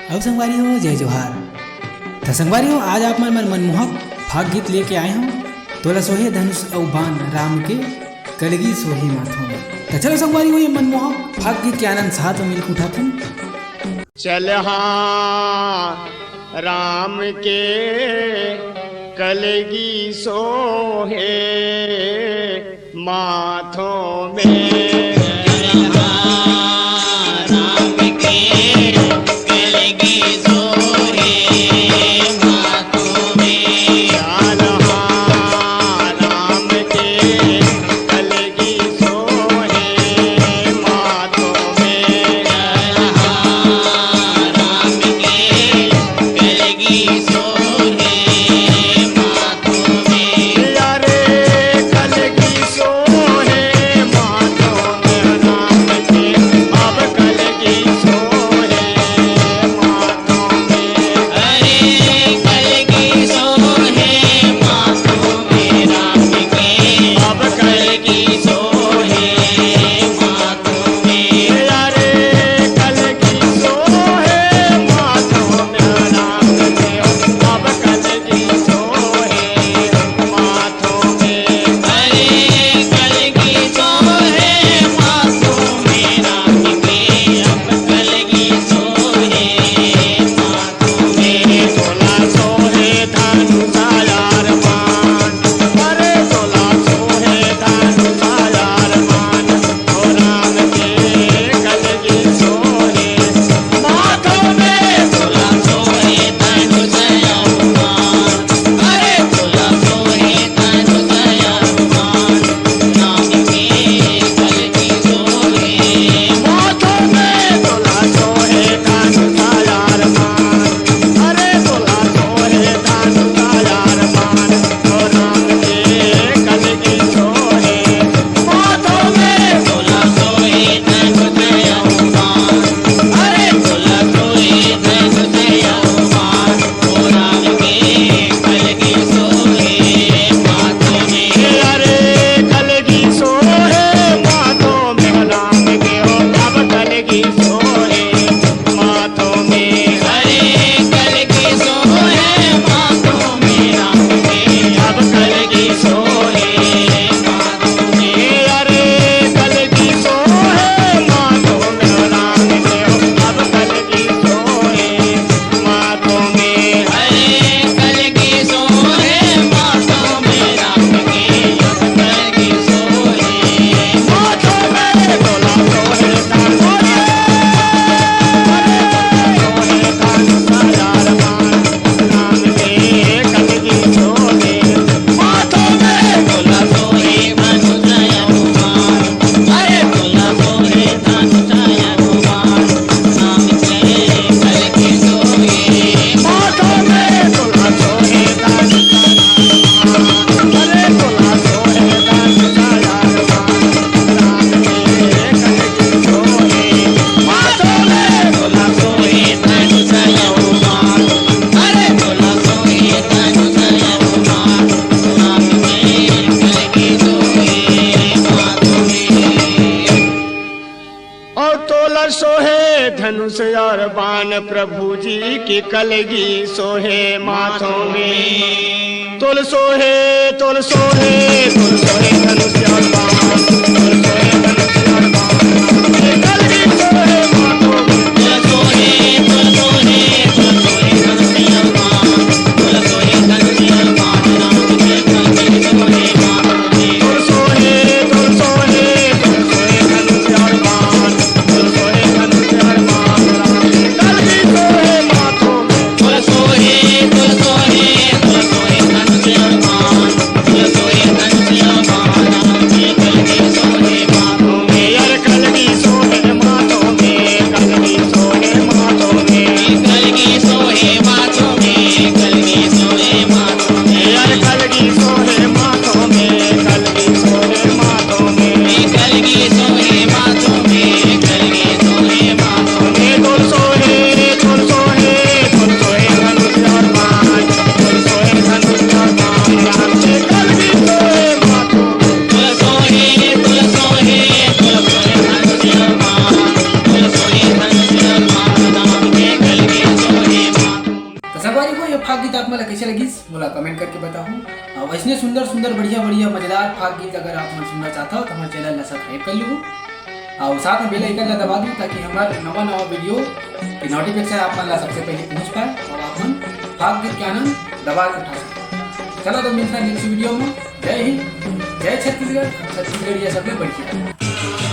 अब संगवारी हो जय जोहार। तो संगवारी हो आज आप मन मनमोहक फाग गीत लेके आए हूँ। तोला सोहे धनुष और बाण राम के कलगी सोहे माथों में। तो चलो संगवारी हो ये मनमोहक फाग गीत के आनंद साथ में मिलकर उठाते हैं। चल हाँ राम के कलगी सोहे माथों में। सोहे धनुष और बाण प्रभु जी की कलगी सोहे माथों में। तुल सोहे तुल सोहे तुल सोहे धनुष और बाण, तुल सोहे धनुष और बाण की कलगी सोहे माथों में। तुल सोहे तुल सोहे तुल सोहे धनुष और बाण, तुल सोहे धनुष और बाण राम की कलगी सोहे माथों में। तुल सोहे तुल सोहे तुल सोहे धनुष और बाण, तुल सोहे धनुष और बाण राम की कलगी सोहे माथों में। तुल सोहे तुल सोहे तुल सोहे धनुष और बाण, तुल सोहे धनुष और बाण राम की कलगी सोहे माथों में। फाग गीत आप मला कैसे लगी बोला कमेंट करके बताओ। और ऐसे सुंदर सुंदर बढ़िया बढ़िया मजेदार फाग गीत अगर आप सुनना चाहता हो तो हमारे चैनल ला सब्सक्राइब कर लो और साथ में बेल आइकन ला दबा दूँ ताकि हमारे नवा नवा वीडियो की नोटिफिकेशन आप मन ला सबसे पहले पहुँच पाए और आप मन फाग गीत के आनंद दबा के उठा सकें। चलो तो मिलता है नेक्स्ट वीडियो में। जय हिंद, जय छत्तीसगढ़। छत्तीसगढ़ ये सब में बढ़िया।